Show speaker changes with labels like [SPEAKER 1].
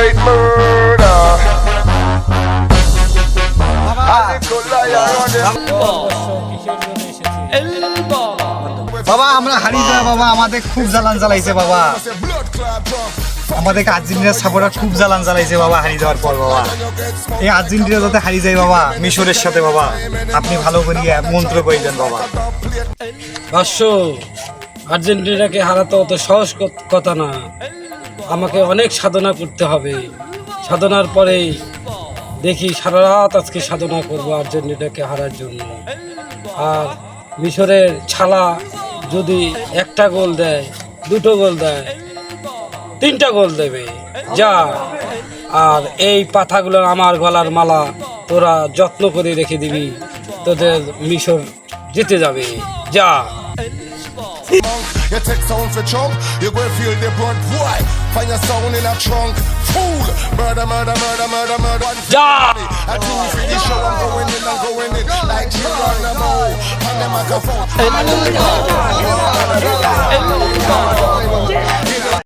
[SPEAKER 1] straight murder. And the good liar on them.
[SPEAKER 2] বাবা আমরা হারিয়ে যাওয়া বাবা আমাদের খুব জ্বালান জ্বালাইছে বাবা আমাদেরকে আর্জেন্টিনার সাপোর্টার খুব জ্বালান জ্বালাইছে বাবা হারিয়ে যাওয়ার পর বাবা এই আর্জেন্টিনা যাতে হারিয়ে যায় বাবা মিশরের সাথে বাবা আপনি ভালো করিয়া মন্ত্র করিলেন বাবা
[SPEAKER 3] ভাষ্য আর্জেন্টিনাকে হারাতে অত সহজ কথা না, আমাকে অনেক সাধনা করতে হবে। সাধনার পরেই দেখি সারা রাত আজকে সাধনা করবো আর্জেন্টিনাকে হারার জন্য। আর মিশরের ছালা যদি একটা গোল দেয়, দুটো গোল দেয়, তিনটা গোল দেবে যা। আর এই পাতাগুলো আমার গলার মালা, তোরা যত্ন করে রেখে দিবি, তোদের মিশর জিতে যাবে যা।
[SPEAKER 1] You take sound for chunk, you go feel the brunt. Why? Find your sound in a trunk. Fool! Murder, murder, murder, murder, murder.
[SPEAKER 3] Ja!
[SPEAKER 1] I do for the show, I'm going in, like Geronimo. On the microphone.